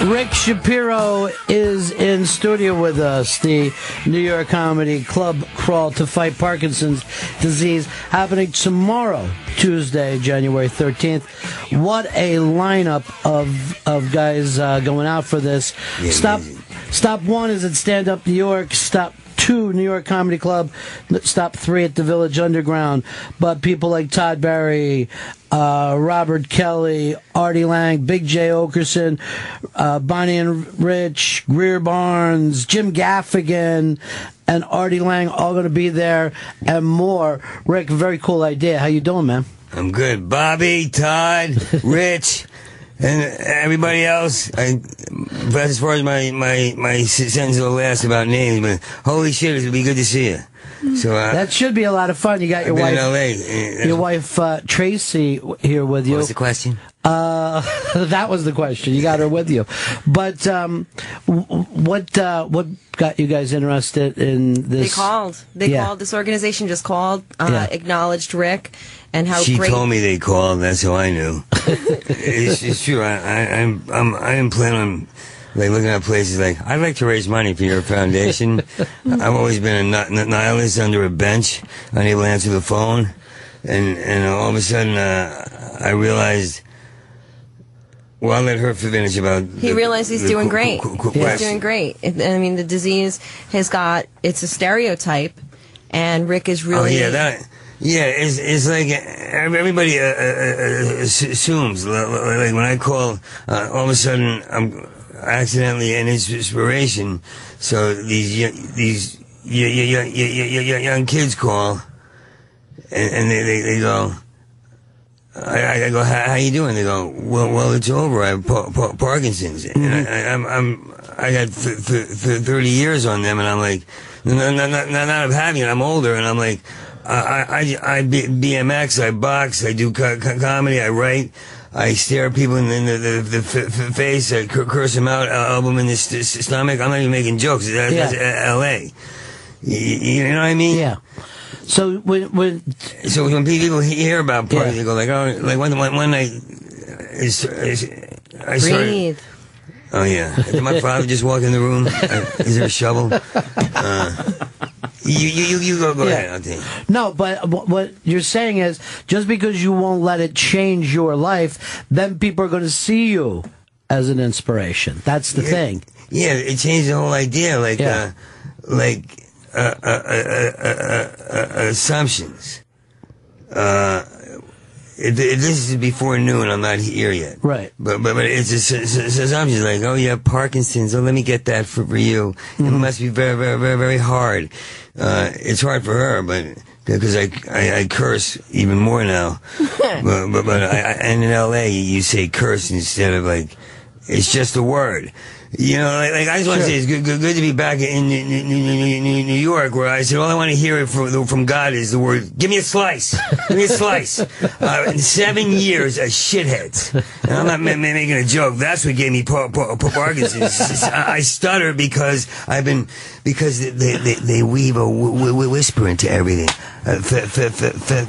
Rick Shapiro is in studio with us. The New York Comedy Club Crawl to Fight Parkinson's Disease happening tomorrow, Tuesday, January 13th. What a lineup of guys going out for this. Yeah, Stop 1 is at Stand Up New York. Stop 2, New York Comedy Club. Stop 3 at the Village Underground. But people like Todd Barry, Robert Kelly, Artie Lang, Big J. Okerson, Bonnie and Rich, Greer Barnes, Jim Gaffigan, and Artie Lang all going to be there and more. Rick, very cool idea. How you doing, man? I'm good. Bobby, Todd, Rich, and everybody else. As far as my sentence will last about names, but holy shit, it would be good to see you. So that should be a lot of fun. You got your wife, in LA. Your wife Tracy here with you. What was the question? That was the question. You got her with you. But what got you guys interested in this? They called. This organization just called, acknowledged Rick, and how she great. She told me they called. That's how I knew. It's true. I didn't plan on. Like looking at places like, I'd like to raise money for your foundation. I've always been a nihilist under a bench, unable to answer the phone. And all of a sudden, I realized, well, I'll let her finish about... He realized he's doing great. He's doing great. I mean, the disease has got, it's a stereotype, and Rick is really... Oh, yeah, it's like everybody assumes, like when I call, all of a sudden, I'm accidentally an inspiration. So these young kids call, and they go, I go, how you doing? They go, well, it's over. I have Parkinson's, and I got 30 years on them, and I'm like, not of having it. I'm older, and I'm like, I BMX, I box, I do comedy, I write. I stare people in the face, I curse them out, elbow them in the stomach. I'm not even making jokes. That's L.A. You know what I mean? Yeah. So when people hear about Parkinson's, they go like, oh, like one night, I started. Breathe. Oh yeah. Did my father just walk in the room? Is there a shovel? You go ahead. I'll tell you. No, but what you're saying is, just because you won't let it change your life, then people are going to see you as an inspiration. That's the thing. Yeah, it changed the whole idea. Assumptions. This is before noon. I'm not here yet. Right. But it's assumptions like, oh, you have Parkinson's. Oh, let me get that for you. Mm-hmm. It must be very, very, very, very hard. It's hard for her, but because I curse even more now. And in LA, you say curse instead of like, it's just a word. You know, like I just want to say it's good to be back in New York, where I said all I want to hear from God is the word, give me a slice, give me a slice. 7 years of shitheads, and I'm not making a joke. That's what gave me Parkinson's. I stutter because they weave a whisper into everything.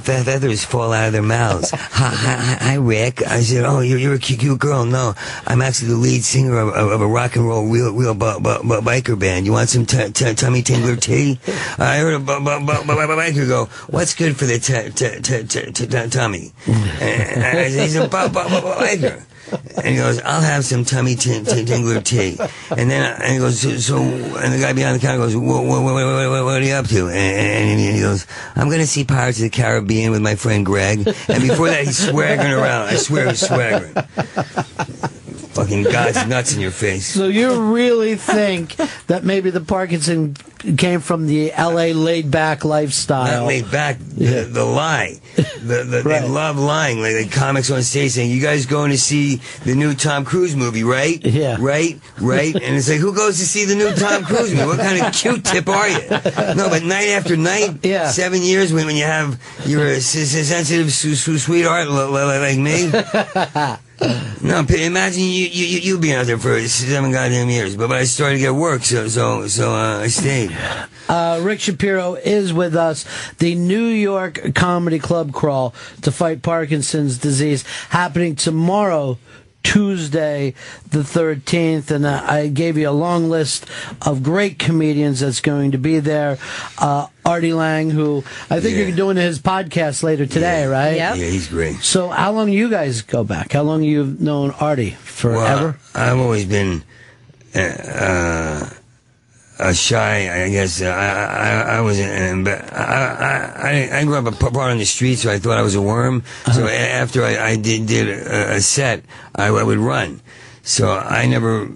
Feathers fall out of their mouths. Hi, Rick. I said, oh, you're a cute girl. No, I'm actually the lead singer of a rock and roll real biker band. You want some tummy tingler tea? I heard a biker go, what's good for the tummy? And I said, he's a biker. And he goes, I'll have some tummy tingler tea. And he goes, and the guy behind the counter goes, what are you up to? And he goes, I'm going to see Pirates of the Caribbean with my friend Greg. And before that, he's swaggering around. I swear he's swaggering. Fucking God's nuts in your face. So you really think that maybe the Parkinson came from the L.A. laid-back lifestyle? Not laid back, the lie. They love lying. Like comics on stage saying, you guys going to see the new Tom Cruise movie, right? Yeah. Right? And it's like, who goes to see the new Tom Cruise movie? What kind of Q-tip are you? No, but night after night, 7 years when you're a sensitive sweetheart like me. No, imagine you being out there for 7 goddamn years. But I started to get work, so I stayed. Rick Shapiro is with us. The New York Comedy Club Crawl to Fight Parkinson's Disease happening tomorrow, Tuesday the 13th, and I gave you a long list of great comedians that's going to be there. Artie Lang, who I think you're doing his podcast later today, right? Yep. Yeah, he's great. So how long do you guys go back? How long you've known Artie? Forever? Well, I've always been shy, I guess. I was, I grew up a part on the street, so I thought I was a worm. So after I did a set, I would run. So I never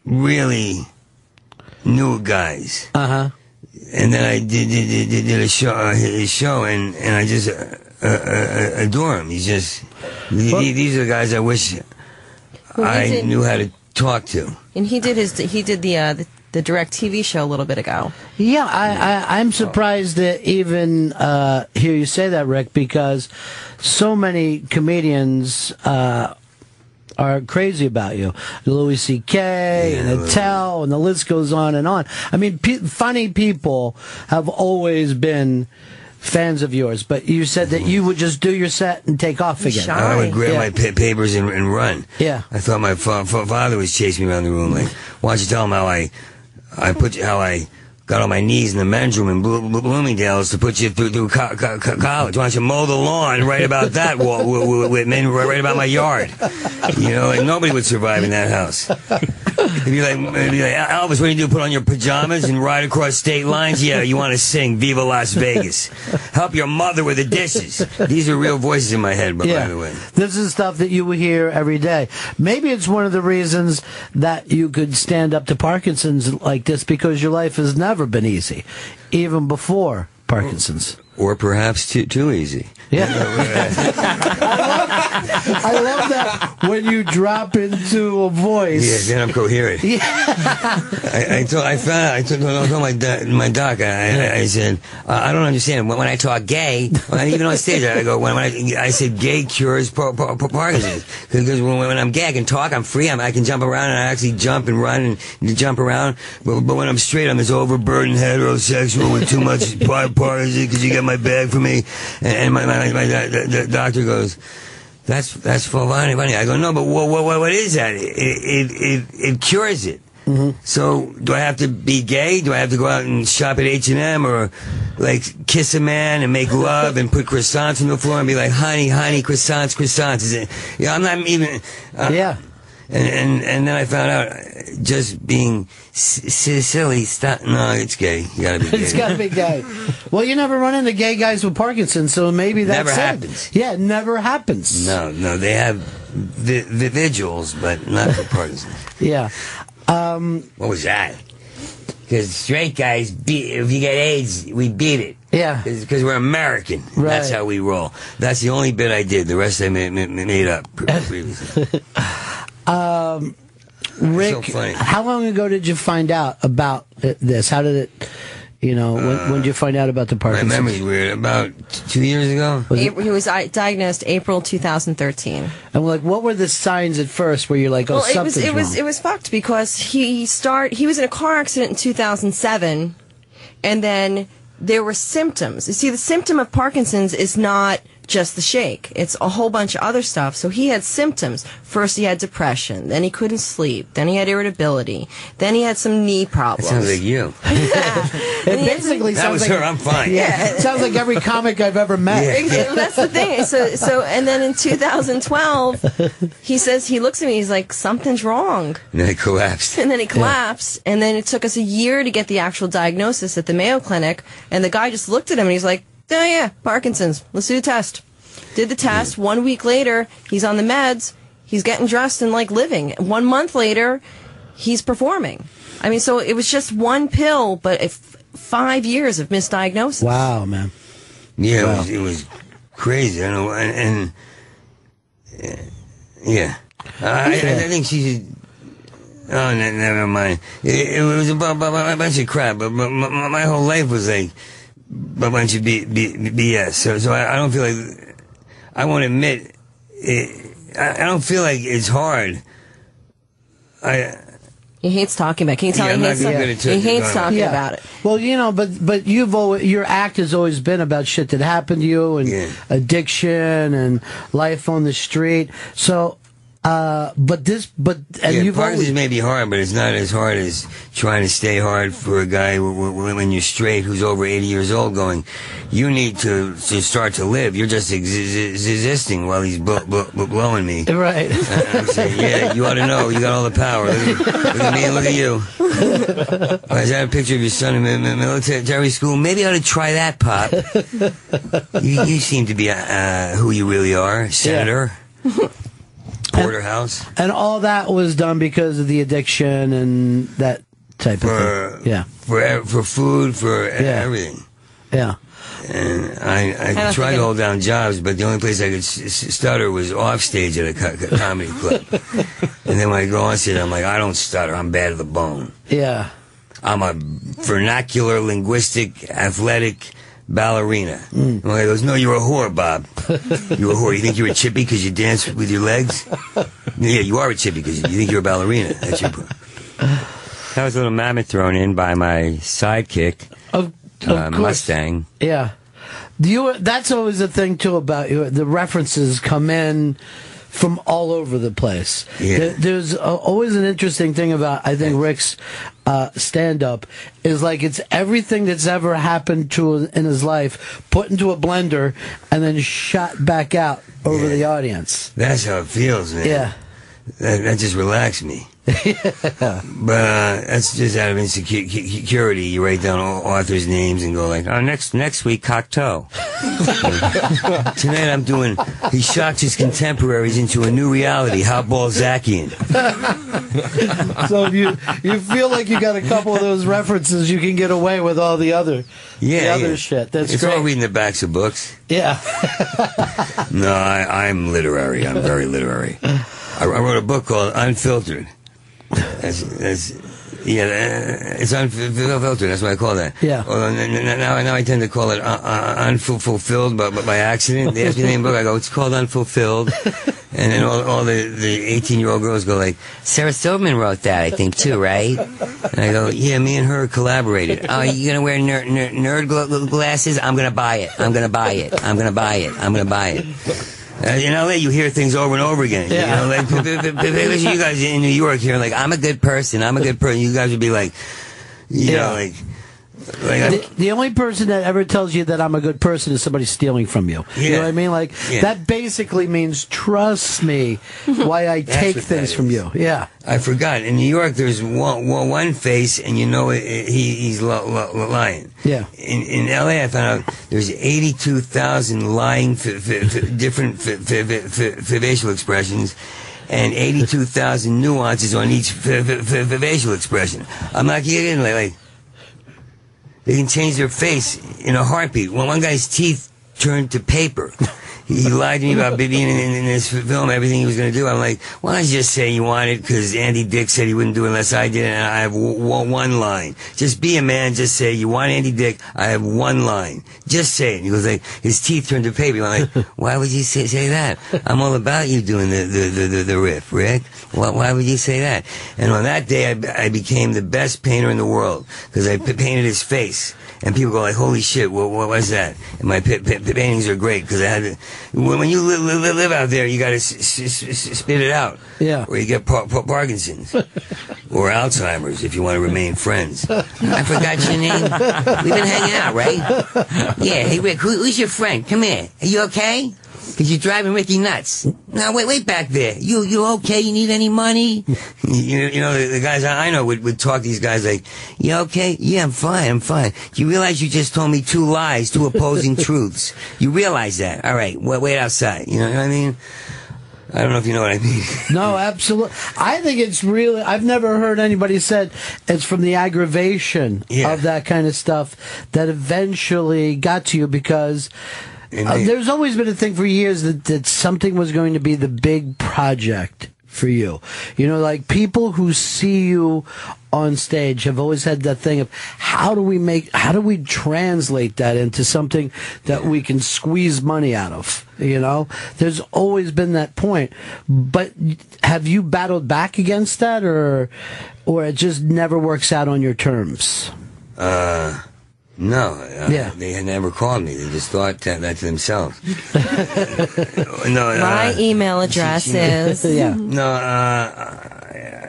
really knew guys. And then I did a show, his show, and I just adore him. He's just these are the guys I wish I knew how to talk to. And he did the direct TV show a little bit ago. Yeah, I'm surprised to even hear you say that, Rick, because so many comedians are crazy about you. Louis C.K. and Attell, and the list goes on and on. I mean, funny people have always been fans of yours, but you said that you would just do your set and take off again. I would grab my papers and run. Yeah. I thought my father was chasing me around the room. Like, why don't you tell him how I got on my knees in the men's room in Bloomingdale's to put you through college. Why don't you mow the lawn right about that, Whitman, right about my yard? You know, and nobody would survive in that house. It'd be like, Elvis, what do you do? Put on your pajamas and ride across state lines? Yeah, you want to sing Viva Las Vegas. Help your mother with the dishes. These are real voices in my head, by the way. This is stuff that you will hear every day. Maybe it's one of the reasons that you could stand up to Parkinson's like this, because your life has never been easy, even before Parkinson's. Or perhaps too easy. Yeah. I love that when you drop into a voice. Yeah, then I'm coherent. Yeah. I told my doc, I said, I don't understand. When I talk gay, even on stage, I go, I said gay cures Parkinson's. Because when I'm gay, I can talk, I'm free, I can jump around, and I actually jump and run and jump around. But when I'm straight, I'm this overburdened heterosexual with too much Parkinson's because you got my bag for me. And my doctor goes, that's funny. I go, no, but what is that? It cures it. So do I have to be gay? Do I have to go out and shop at H&M or like kiss a man and make love and put croissants on the floor and be like, honey, croissants? Is it? Yeah, I'm not even. And then I found out just being silly. No, it's gay. You gotta be gay. It's gotta be gay. Well, you never run into gay guys with Parkinson's, so maybe that's never happens. Yeah, it never happens. No, they have vigils, but not for Parkinson's. Yeah. What was that? Because straight guys, if you get AIDS, we beat it. Yeah. Because we're American. Right. That's how we roll. That's the only bit I did. The rest I made up previously. Rick, so funny. How long ago did you find out about this? How did it, when did you find out about the Parkinson's? My memory's weird. About 2 years ago? He was diagnosed April 2013. And what were the signs at first where you're like, something's wrong? It was fucked because he was in a car accident in 2007, and then there were symptoms. You see, the symptom of Parkinson's is not just the shake. It's a whole bunch of other stuff. So he had symptoms. First he had depression. Then he couldn't sleep. Then he had irritability. Then he had some knee problems. That sounds like you. It basically that sounds was like her. I'm fine. Yeah, it sounds like every comic I've ever met. Yeah. That's the thing. So and then in 2012, he says, he looks at me, he's like, something's wrong. And then he collapsed. And then he collapsed. And then it took us a year to get the actual diagnosis at the Mayo Clinic. And the guy just looked at him and he's like, oh yeah, Parkinson's. Let's do the test. Did the test. 1 week later, he's on the meds. He's getting dressed and living. 1 month later, he's performing. I mean, so it was just one pill, but 5 years of misdiagnosis. Wow, man. Yeah, wow. It was crazy. I know, and yeah. I think she should. Oh, never mind. It was about a bunch of crap, but my whole life was like a bunch of BS. So I don't feel like. I won't admit it. I don't feel like it's hard. He hates talking about it. Can you tell he hates talking about it? Well, but your act has always been about shit that happened to you and addiction and life on the street. So you've Parkinson's always, may be hard, but it's not as hard as trying to stay hard for a guy when you're straight who's over 80 years old going, you need to start to live. You're just existing while he's blowing me. right. I'm saying, yeah, you ought to know. You got all the power. Look at me and look at you. Is that a picture of your son in military school? Maybe I ought to try that, Pop. You seem to be who you really are, Senator. Porterhouse. And all that was done because of the addiction and that type of thing. Yeah. For food, for everything. Yeah. And I tried to hold down jobs, but the only place I could stutter was off stage at a comedy club. And then when I go on stage, I'm like, I don't stutter. I'm bad to the bone. Yeah. I'm a vernacular, linguistic, athletic ballerina. And the guy goes, no, you're a whore, Bob. You're a whore. You think you're a chippy because you dance with your legs? Yeah, you are a chippy because you think you're a ballerina. That's your point. That was a little mammoth thrown in by my sidekick, Of Mustang. Yeah. That's always the thing, too, about you. The references come in from all over the place. Yeah. There's always an interesting thing about, I think, Rick's stand-up is like it's everything that's ever happened in his life put into a blender and then shot back out over the audience. That's how it feels, man. Yeah. That just relaxed me. Yeah. But that's just out of insecurity. You write down all authors' names and go like, oh, next week, Cocteau. Tonight I'm doing, he shocks his contemporaries into a new reality, how Balzacian. So if you feel like you got a couple of those references, you can get away with all the other shit. That's it's great. all reading the backs of books. Yeah. No, I'm literary. I'm very literary. I wrote a book called Unfiltered. It's unfiltered. That's what I call that. Yeah. Well, now I tend to call it unfulfilled, but by accident. They ask me the name of the book. I go, it's called Unfulfilled. And then all the 18-year-old girls go like, Sarah Silverman wrote that, I think, too, right? And I go, yeah, me and her collaborated. Oh, you gonna wear nerd glasses? I'm gonna buy it. I'm gonna buy it. I'm gonna buy it. I'm gonna buy it. In LA, you hear things over and over again. Yeah. You know, like, you guys in New York here, like, I'm a good person. I'm a good person. You guys would be like, you know, like the only person that ever tells you that I'm a good person is somebody stealing from you. Yeah. You know what I mean? Like, that basically means trust me why I take things from you. Yeah. I forgot. In New York, there's one face, and you know he's lying. Yeah. In LA, I found out there's 82,000 lying different facial expressions, and 82,000 nuances on each facial expression. I'm not kidding. Like they can change their face in a heartbeat. When one guy's teeth turned to paper, he lied to me about being in this film, everything he was going to do. I'm like, why don't you just say you want it because Andy Dick said he wouldn't do it unless I did it, and I have one line. Just be a man, just say, you want Andy Dick, I have one line. Just say it. He goes like, his teeth turned to paper. I'm like, why would you say that? I'm all about you doing the riff, Rick. Why would you say that? And on that day, I became the best painter in the world because I painted his face. And people go like, holy shit, what was that? And my paintings are great because I had to, when you live out there, you got to spit it out. Yeah. Or you get Parkinson's. Or Alzheimer's if you want to remain friends. I forgot your name. We've been hanging out, right? Yeah, hey Rick, who's your friend? Come here. Are you okay? Because you're driving Ricky nuts. No, wait back there. You okay? You need any money? You know, the guys I know would talk to these guys like, you okay? Yeah, I'm fine. Do you realize you just told me two lies, two opposing truths? You realize that? All right, wait outside. You know what I mean? I don't know if you know what I mean. No, absolutely. I think it's really, I've never heard anybody said it's from the aggravation of that kind of stuff that eventually got to you because there's always been a thing for years that something was going to be the big project for you. You know, like people who see you on stage have always had that thing of how do we translate that into something that we can squeeze money out of? You know, there's always been that point. But have you battled back against that or it just never works out on your terms? No, Yeah. they had never called me. They just thought that to themselves. No, My email address is. Yeah. No,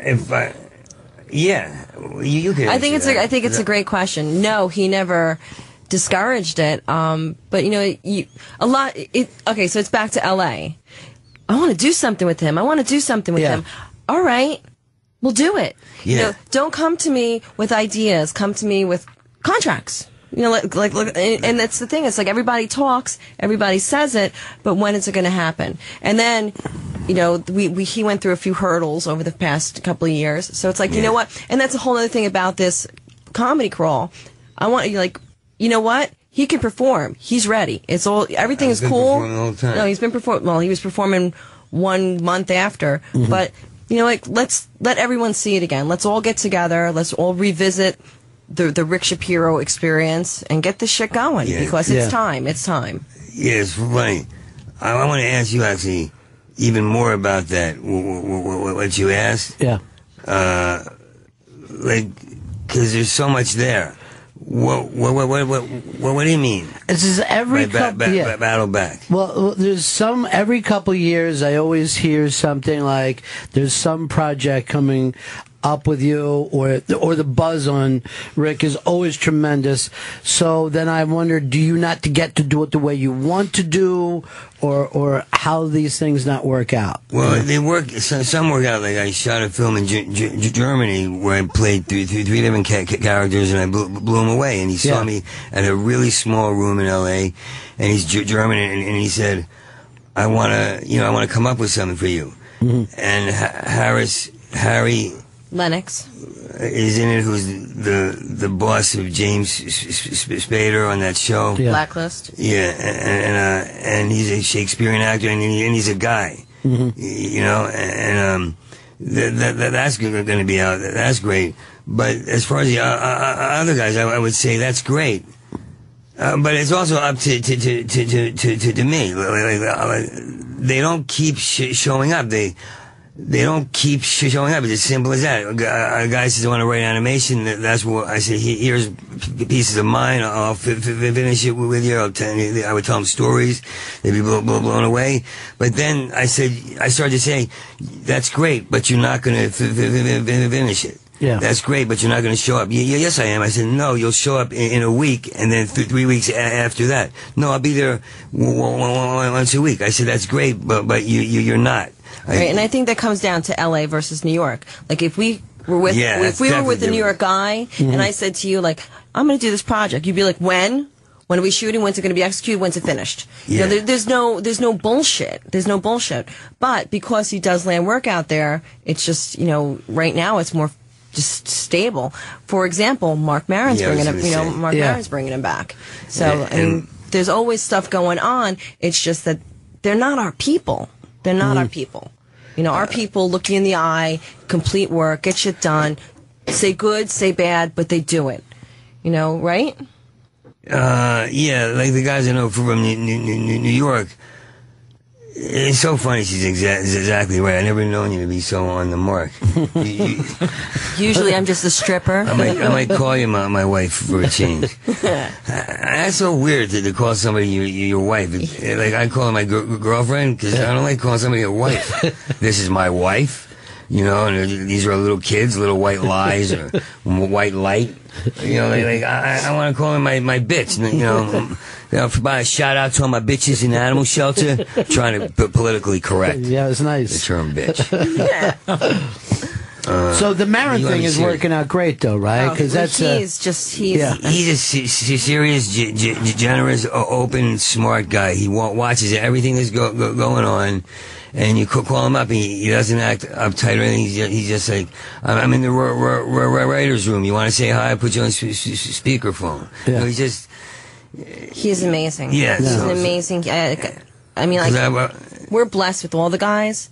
if I, yeah, you can. I think it's a great question. No, he never discouraged it. But you know, okay, so it's back to L.A. I want to do something with him. Yeah. All right, we'll do it. Yeah. You know, don't come to me with ideas. Come to me with contracts. You know, like, and that's the thing. It's like everybody talks, everybody says it, but when is it going to happen? And then, you know, he went through a few hurdles over the past couple of years. So it's like, you know what? And that's a whole other thing about this comedy crawl. I want you like, you know what? He can perform. He's ready. Everything is cool. All the time. No, he's been performing. Well, he was performing 1 month after, but you know, like let's let everyone see it again. Let's all get together. Let's all revisit the Rick Shapiro experience and get this shit going because it's time. It's time. Yeah, it's funny. I want to ask you actually even more about that. What you asked. Yeah. Like, because there's so much there. What do you mean? It's just every battle back. Well, there's every couple years I always hear something like there's some project coming up with you, or the buzz on Rick is always tremendous. So then I wonder, do you not get to do it the way you want to do, or how these things not work out? Well, they work. Some work out. Like I shot a film in Germany where I played three different characters, and I blew him away. And he saw me at a really small room in L.A. And he's German, and he said, "I want to come up with something for you." And Harry Lennox is in it, who's the boss of James Spader on that show. Yeah. Blacklist. Yeah, and he's a Shakespearean actor, and he's a guy. You know, and that's going to be out. That's great. But as far as the other guys, I would say that's great. But it's also up to me. Like, they don't keep showing up. They don't keep showing up. It's as simple as that. A guy says, I want to write animation. That's what I say. Here's pieces of mine. I'll finish it with you. I would tell them stories. They'd be blown away. But then I started to say, that's great, but you're not going to finish it. Yeah. That's great, but you're not going to show up. Yes, I am. I said, no, you'll show up in a week, and then 3 weeks after that. No, I'll be there once a week. I said, that's great, but you're not. Right, and I think that comes down to L.A. versus New York. Like, if we were with the New York guy, and I said to you, like, I'm going to do this project, you'd be like, when? When are we shooting? When's it going to be executed? When's it finished? Yeah. You know, there's no bullshit. There's no bullshit. But because he does land work out there, it's just, you know, right now it's more just stable. For example, Mark Maron's bringing him back. So, I mean, there's always stuff going on. It's just that they're not our people. They're not our people. You know, our people look you in the eye, complete work, get shit done, say good, say bad, but they do it. You know, right? Yeah, like the guys I know from New York. It's so funny. She's exactly right. I never known you to be so on the mark. Usually, I'm just a stripper. I might call you my wife for a change. That's so weird to call somebody your wife. Like I call her my girlfriend because I don't like calling somebody a wife. This is my wife. You know, and these are little kids, little white lies or white light. You know, like I want to call her my bitch. You know, provide a shout out to all my bitches in the animal shelter. Trying to be politically correct. Yeah, it's nice. The term bitch. So the Maron thing is working out great, though, right? Because he's a serious, generous, open, smart guy. He watches everything that's going on. And you call him up, and he doesn't act uptight or anything. He's just like, I'm in the writer's room. You want to say hi? I put you on speakerphone. Yeah. You know, he's amazing. Yeah. He's an amazing. I mean, like, we're blessed with all the guys,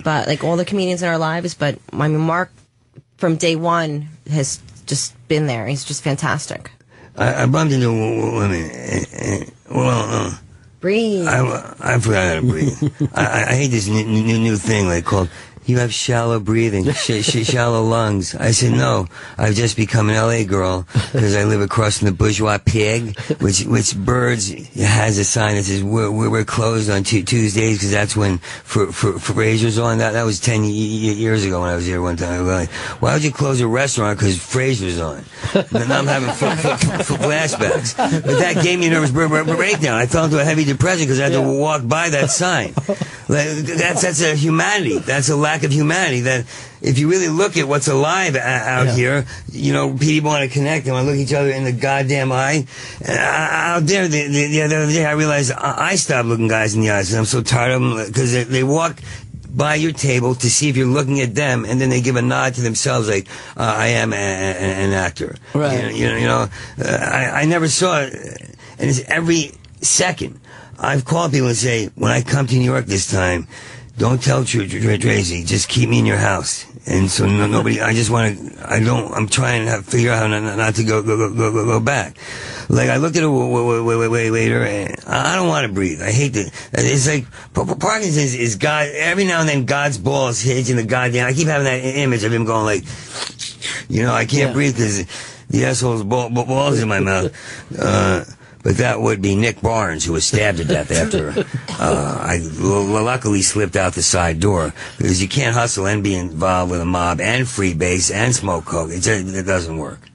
but like all the comedians in our lives. But I mean, Mark, from day one, has just been there. He's just fantastic. I bumped into women. Breathe. I forgot how to breathe. I hate this new thing called you have shallow breathing, shallow lungs. I said, no, I've just become an LA girl because I live across from the Bourgeois Pig, which Birds has a sign that says we're closed on Tuesdays because that's when Frasier's on. That was 10 years ago when I was here one time. I was like, why would you close a restaurant because Frasier's on? And now I'm having flashbacks. But that gave me a nervous breakdown. I fell into a heavy depression because I had to walk by that sign. That's a humanity. That's a lack of humanity. That if you really look at what's alive out here, you know, people want to connect. They want to look each other in the goddamn eye. Out there, the other day, I realized I stopped looking guys in the eyes. And I'm so tired of them because they walk by your table to see if you're looking at them, and then they give a nod to themselves like, I am an actor. Right. I never saw it. And it's every second. I've called people and say, when I come to New York this time, don't tell Tracy, just keep me in your house. And so nobody, I'm trying to figure out how not to go back. Like, I looked at a waiter, and I don't want to breathe. I hate that. It's like, Parkinson's is God, every now and then God's balls hit in the goddamn, I keep having that image of him going like, I can't breathe because the asshole's balls in my mouth. But that would be Nick Barnes, who was stabbed to death after I luckily slipped out the side door, because you can't hustle and be involved with a mob and freebase and smoke coke. It doesn't work.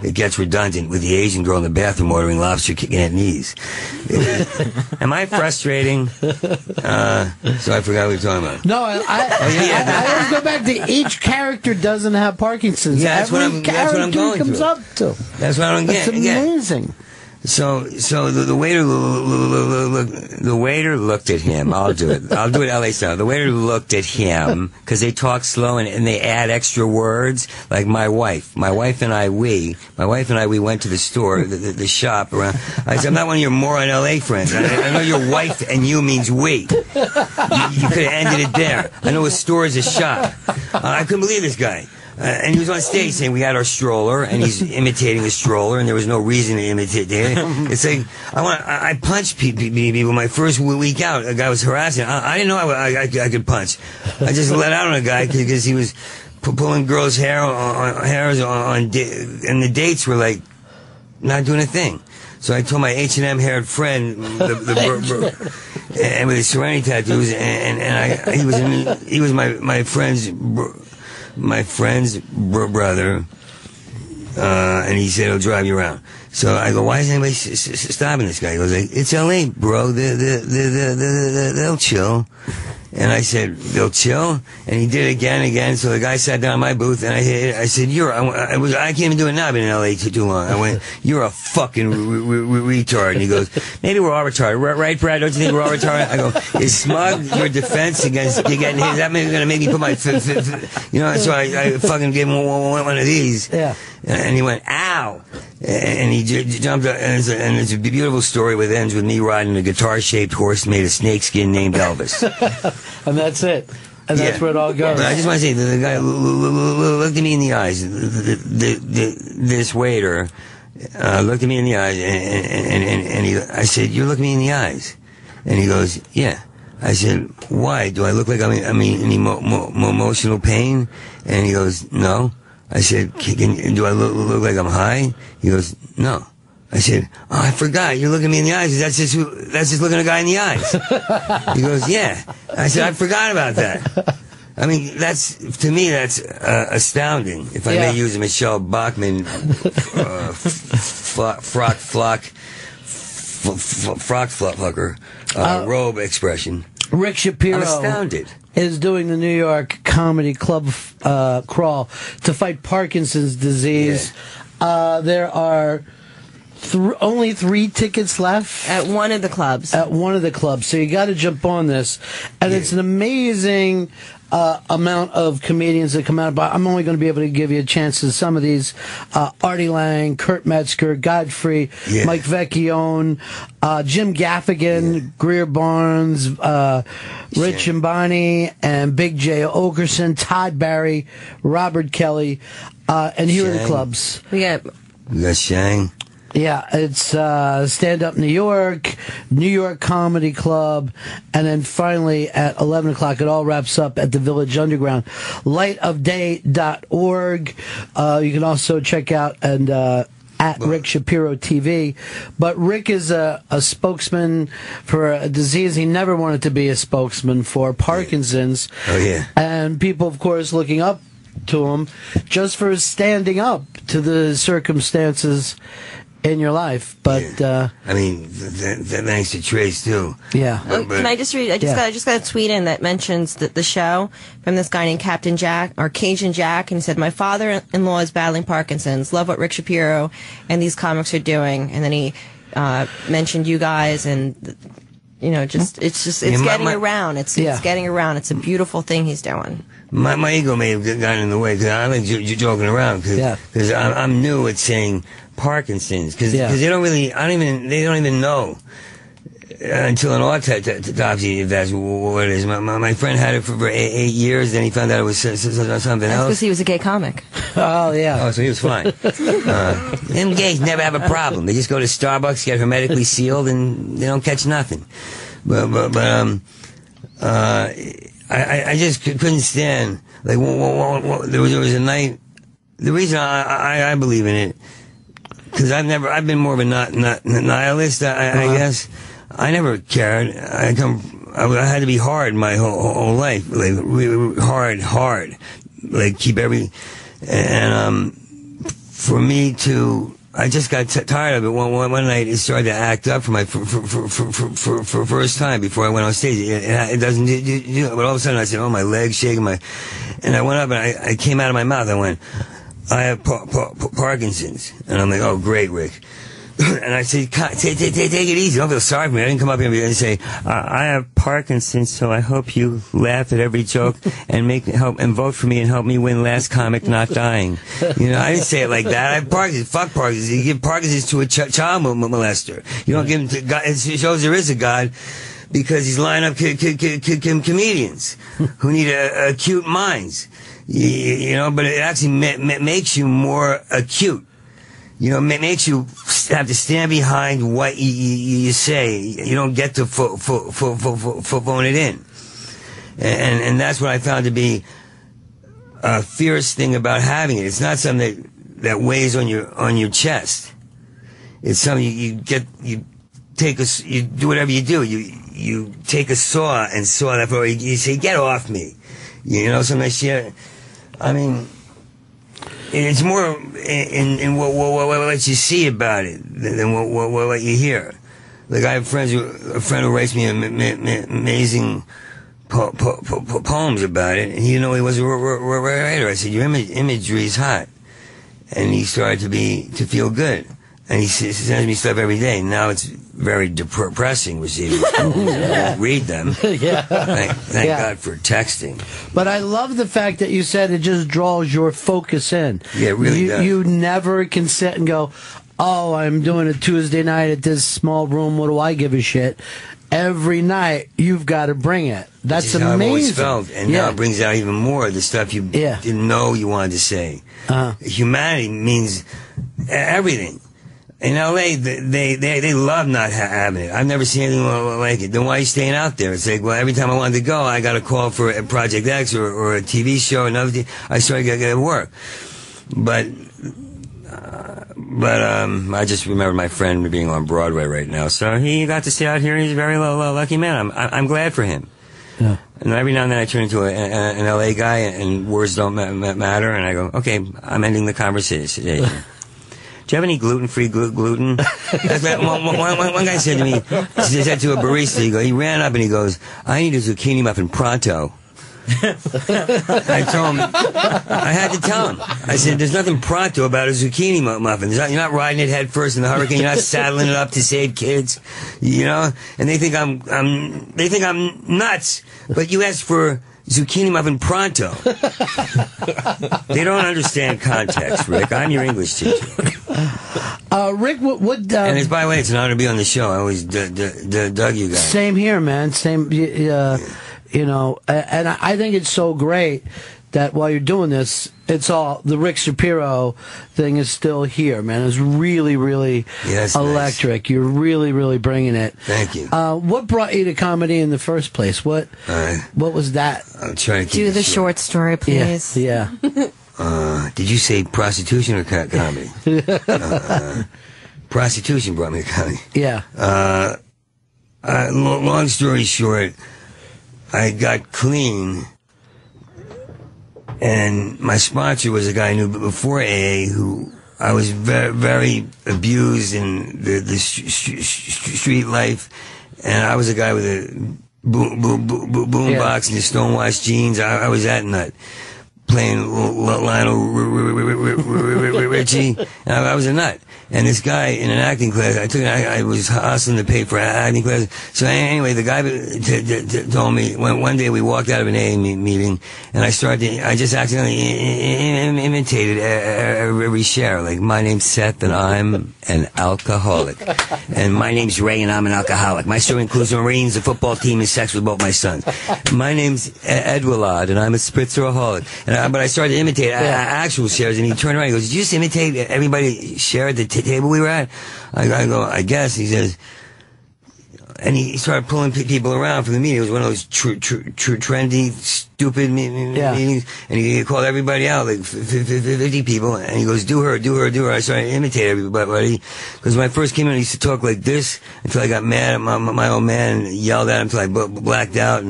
It gets redundant with the Asian girl in the bathroom ordering lobster Cantonese. Am I frustrating? So I forgot what we were talking about. No, I always go back to each character doesn't have Parkinson's. Yeah, that's what I'm going comes through. up to. That's what I'm getting. It's amazing. So the waiter looked at him. I'll do it LA style. The waiter looked at him because they talk slow and they add extra words. Like my wife and I, we went to the store, the shop around. I said, I'm not one of your moron LA friends. I know your wife and you means we. You could have ended it there. I know a store is a shop. I couldn't believe this guy. And he was on stage saying we had our stroller, and he's imitating the stroller, and there was no reason to imitate it. It's like, I punched people my first week out. A guy was harassing. I didn't know I could punch. I just let out on a guy because he was pulling girls' hairs on, and the dates were like not doing a thing. So I told my H&M haired friend, and with his Serenity tattoos, and he was my friend's brother, and he said he'll drive you around. So I go, why is anybody stopping this guy? He goes, like, it's LA, bro. They'll chill. And I said, they'll chill? And he did it again and again. So the guy sat down in my booth, and I said, I can't even do it now. I've been in LA too long. I went, you're a fucking retard. And he goes, maybe we're all retarded. Right, Brad? Don't you think we're all retarded? I go, is smug your defense against you getting hit? Is that going to make me put my, so I fucking gave him one of these. Yeah. And he went, ow. And he jumped up, and it's a beautiful story that ends with me riding a guitar-shaped horse made of snakeskin named Elvis. And that's it. And that's where it all goes. But I just want to say, the guy looked at me in the eyes. This waiter looked at me in the eyes, and I said, "You're looking me in the eyes," and he goes, "Yeah." I said, "Why? Do I look like I'm in emotional pain?" And he goes, "No." I said, do I look like I'm high? He goes, no. I said, oh, I forgot. You're looking me in the eyes. That's just looking a guy in the eyes. He goes, yeah. I said, I forgot about that. I mean, to me, that's astounding. If I may use a Michelle Bachmann robe expression. Rick Shapiro. I'm astounded. Is doing the New York Comedy Club crawl to fight Parkinson's disease. Yeah. There are only 3 tickets left at one of the clubs. So you got to jump on this, and it's an amazing amount of comedians that come out. But I'm only going to be able to give you a chance to some of these: Artie Lang, Kurt Metzger, Godfrey, Mike Vecchione, Jim Gaffigan, Greer Barnes, Rich Imbani, and Big J Okerson, Todd Barry, Robert Kelly, and here are the clubs. We got Shang. Yeah, it's Stand Up New York, New York Comedy Club, and then finally at 11 o'clock, it all wraps up at the Village Underground. Lightofday.org. You can also check out and at Rick Shapiro TV. But Rick is a spokesman for a disease he never wanted to be a spokesman for, Parkinson's. Oh, yeah. And people, of course, looking up to him just for standing up to the circumstances in your life. But I mean, thanks to Trace too. Yeah. Can I just read? I just got a tweet in that mentions the show from this guy named Captain Jack or Cajun Jack, and he said, "My father-in-law is battling Parkinson's. Love what Rick Shapiro and these comics are doing." And then he mentioned you guys, and it's getting around. It's getting around. It's a beautiful thing he's doing. My ego may have gotten in the way because I like you joking around because I'm new at saying Parkinson's because they don't even know until an autopsy if that's what it is. My friend had it for 8 years, then he found out it was something else. That's because he was a gay comic. Oh yeah. Oh, so he was fine. Them gays never have a problem. They just go to Starbucks, get hermetically sealed, and they don't catch nothing. But I just couldn't stand, like, there was a night, the reason I believe in it, because I've been more of a nihilist, I guess. I never cared. I had to be hard my whole life, like, really hard, like, keep and, for me to, I just got tired of it. One night, it started to act up for my for first time before I went on stage. It doesn't do, but all of a sudden I said, "Oh, my leg's shaking." And I went up and I came out of my mouth. I went, "I have Parkinson's," and I'm like, "Oh, great, Rick." And I said, take it easy. Don't feel sorry for me. I didn't come up here and say, I have Parkinson's, so I hope you laugh at every joke and help and vote for me and help me win Last Comic Not Dying. I didn't say it like that. I have Parkinson's. Fuck Parkinson's. You give Parkinson's to a child molester. You don't give him to God. It shows there is a God because he's lining up comedians who need acute minds. But it actually makes you more acute. It makes you have to stand behind what you say. You don't get to phone it in. And that's what I found to be a fierce thing about having it. It's not something that weighs on your chest. It's something you do whatever you do. You take a saw and saw that, or you say, "Get off me." Sometimes I mean, it's more in what you see about it than what you hear. Like, I have a friend who writes me amazing poems about it, and he was a writer. I said, "Your imagery is hot," and he started to feel good. And he sends me stuff every day. Now it's very depressing receiving poems. Read them. Yeah. Thank God for texting. But I love the fact that you said it just draws your focus in. Yeah, it really does. You never can sit and go, "Oh, I'm doing a Tuesday night at this small room. What do I give a shit?" Every night, you've got to bring it. That's amazing. I've always felt, and now it brings out even more of the stuff you didn't know you wanted to say. Humanity means everything. In L.A., they love not having it. I've never seen anything like it. Then why are you staying out there? It's like, well, every time I wanted to go, I got a call for a Project X or a TV show, another thing. I started getting work. But I just remember my friend being on Broadway right now, so he got to stay out here. He's a very lucky man. I'm glad for him. Yeah. And every now and then I turn into an L.A. guy, and words don't matter, and I go, okay, I'm ending the conversation. Do you have any gluten-free gluten? One guy said to me, he said to a barista, he ran up and he goes, "I need a zucchini muffin pronto." I told him, I had to tell him. I said, "There's nothing pronto about a zucchini muffin. You're not riding it head first in the hurricane. You're not saddling it up to save kids, And they think I'm nuts. But you asked for zucchini muffin pronto." They don't understand context, Rick. I'm your English teacher. Rick, what and by the way, it's an honor to be on the show. I always dug you guys. Same here, man. Same, and I think it's so great that while you're doing this, it's all the Rick Shapiro thing is still here, man. It's really, really electric. Nice. You're really, really bringing it. Thank you. What brought you to comedy in the first place? What was that? I'm trying to do the short story, please. Yeah. Did you say prostitution or comedy? Prostitution brought me to comedy. Yeah. Long story short, I got clean, and my sponsor was a guy I knew before AA who I was very, very abused in the street life, and I was a guy with a boom box and the stonewashed jeans. I was that nut. Playing Lionel Richie, and I was a nut. And this guy in an acting class, I was hustling to pay for acting class. So anyway, the guy told me, one day we walked out of an AA meeting, and I just accidentally imitated every share. Like, my name's Seth, and I'm an alcoholic. And my name's Ray, and I'm an alcoholic. My story includes the Marines, the football team, and sex with both my sons. My name's Ed Willard, and I'm a Spritzeraholic. But I started to imitate actual shares, and he turned around and he goes, "Did you just imitate everybody share at the table we were at?" I go, "I guess." He says, and he started pulling people around from the meeting. It was one of those trendy, stupid meetings, and he called everybody out, like 50 people, and he goes, "Do her, do her, do her." I started to imitate everybody, because when I first came in, I used to talk like this until I got mad at my old man and yelled at him until I blacked out,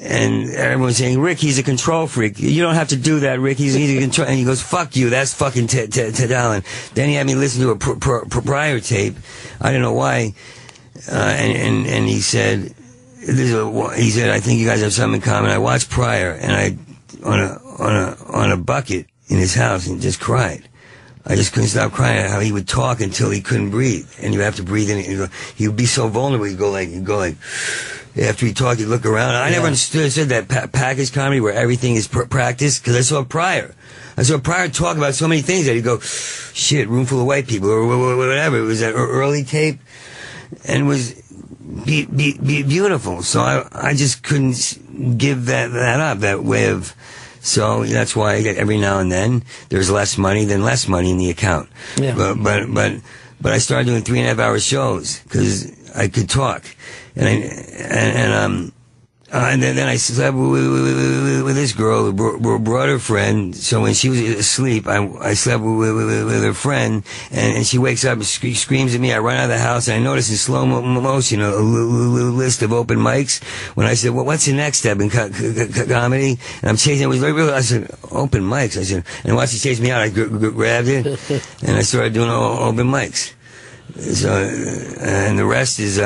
and everyone's saying, "Rick, he's a control freak. You don't have to do that, Rick. He's a control." And he goes, "Fuck you. That's fucking Ted Allen." Then he had me listen to a prior tape. I don't know why. And he said, "I think you guys have something in common." I watched Pryor, and on a bucket in his house, and just cried. I just couldn't stop crying at how he would talk until he couldn't breathe, and you have to breathe in. He would be so vulnerable. He'd go like. After he talked, he'd look around. I never understood that package comedy where everything is practice, because I saw Pryor talk about so many things that he'd go, "Shit, room full of white people," or whatever. It was that early tape, and it was beautiful. So I just couldn't give that up, that way of. So that's why every now and then there's less money than less money in the account. Yeah. But I started doing 3.5 hour shows because I could talk. And then I slept with this girl who brought her friend. So when she was asleep, I slept with her friend, and she wakes up and screams at me. I run out of the house, and I notice in slow motion a list of open mics. When I said, "Well, what's the next step in comedy?" And I'm chasing, it was very real. I said, "Open mics." I said, and once she chased me out, I grabbed it, and I started doing open mics. So, and the rest is,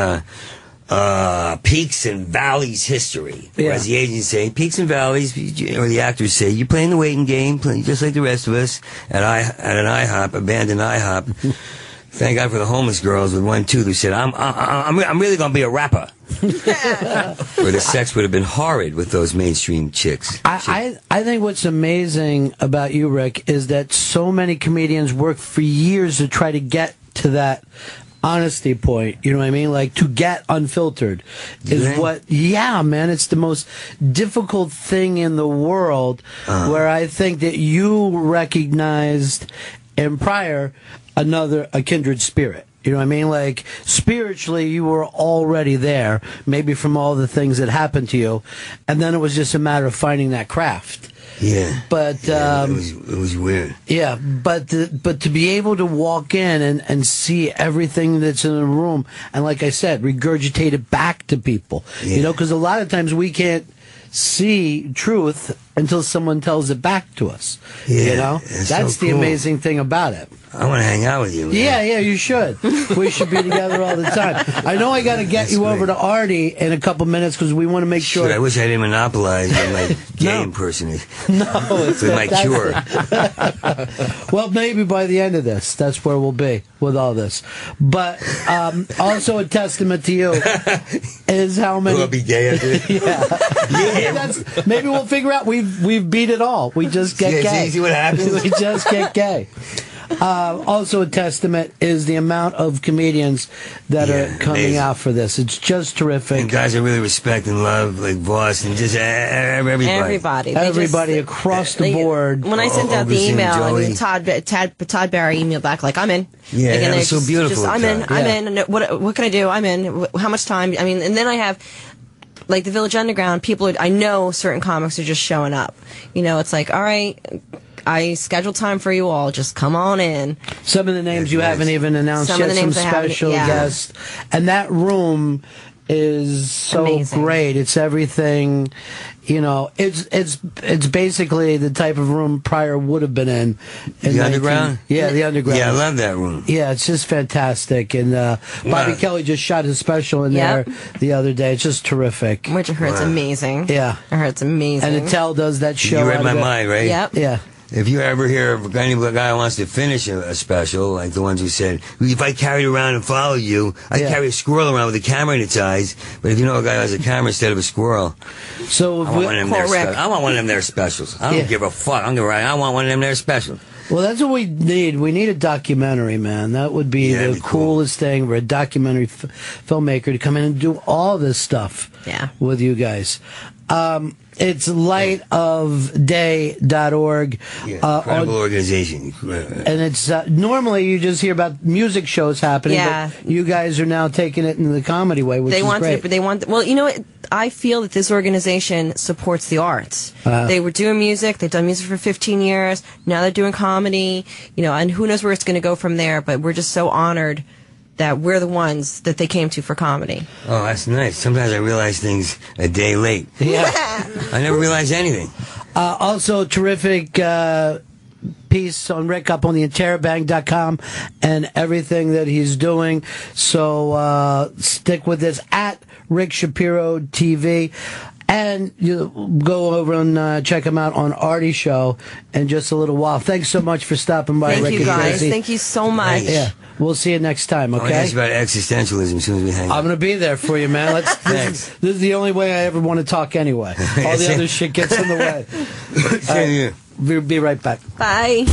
peaks and valleys history. Or as the agents say, peaks and valleys, or the actors say, you're playing the waiting game, just like the rest of us, at an IHOP, abandoned IHOP. Thank God for the homeless girls with 1 tooth who said, I'm really going to be a rapper. Or the sex would have been horrid with those mainstream chicks. I think what's amazing about you, Rick, is that so many comedians work for years to try to get to that honesty point, you know what I mean? Like, to get unfiltered is man, it's the most difficult thing in the world, where I think that you recognized in Pryor a kindred spirit. You know what I mean? Like, spiritually, you were already there, maybe from all the things that happened to you, and then it was just a matter of finding that craft. Yeah, but it was weird. Yeah, but to be able to walk in and see everything that's in the room, and like I said, regurgitate it back to people. Yeah. You know, because a lot of times we can't see truth until someone tells it back to us. Yeah, you know, that's the amazing thing about it. I want to hang out with you, man. Yeah, you should. We should be together all the time. I know I got to get you over to Artie in a couple minutes because we want to make sure. I wish I didn't monopolize my gay impersonation. No, it's with my cure. Well, maybe by the end of this, that's where we'll be with all this. But also a testament to you is how many. Will I be gay after this? Yeah. Maybe we'll figure out we've beat it all. We just get gay. See what happens? We just get gay. Also a testament is the amount of comedians that are coming out for this. It's just terrific. And guys I really respect and love, like Voss and just everybody. Everybody across the board. When I sent out the email, I mean, Todd Barry emailed back like, I'm in. Yeah, like, that was so beautiful. I'm in. What can I do? I'm in. How much time? I mean, and then I have... Like the Village Underground, I know certain comics are just showing up. You know, it's like, all right, I scheduled time for you all. Just come on in. Some of the names you haven't even announced yet. Some special guests. And that room is so amazing. Great. It's everything. You know, it's basically the type of room Pryor would have been in the Underground? Yeah, the Underground. Yeah, I love that room. Yeah, it's just fantastic. And Bobby Kelly just shot his special in there the other day. It's just terrific. Which I heard it's amazing. Yeah. I heard it's amazing. And Attell does that show. You read my mind, right? Yep. Yeah. If you ever hear of any guy who wants to finish a special, like the ones who said, if I carried around and followed you, I'd carry a squirrel around with a camera in its eyes. But if you know a guy who has a camera instead of a squirrel, so I want one of them there specials. I don't give a fuck. I want one of them there specials. Well, that's what we need. We need a documentary, man. That would be the coolest thing for a documentary filmmaker to come in and do all this stuff with you guys. It's lightofday.org. Incredible organization. And it's normally you just hear about music shows happening, but you guys are now taking it in the comedy way, which is great. Well, you know what? I feel that this organization supports the arts. They were doing music. They've done music for 15 years. Now they're doing comedy. You know, and who knows where it's going to go from there, but we're just so honored that we're the ones that they came to for comedy. Oh, that's nice. Sometimes I realize things a day late. Yeah. I never realized anything. Also, terrific piece on Rick up on the interrobang.com and everything that he's doing. So stick with this at Rick Shapiro TV. And you go over and check him out on Artie Show in just a little while. Thanks so much for stopping by, Rick. Thank you, guys. Thank you so much. Yeah. We'll see you next time, okay? It's about existentialism as soon as we hang out. I'm going to be there for you, man. This is the only way I ever want to talk anyway. All the other shit gets in the way. We'll be right back. Bye.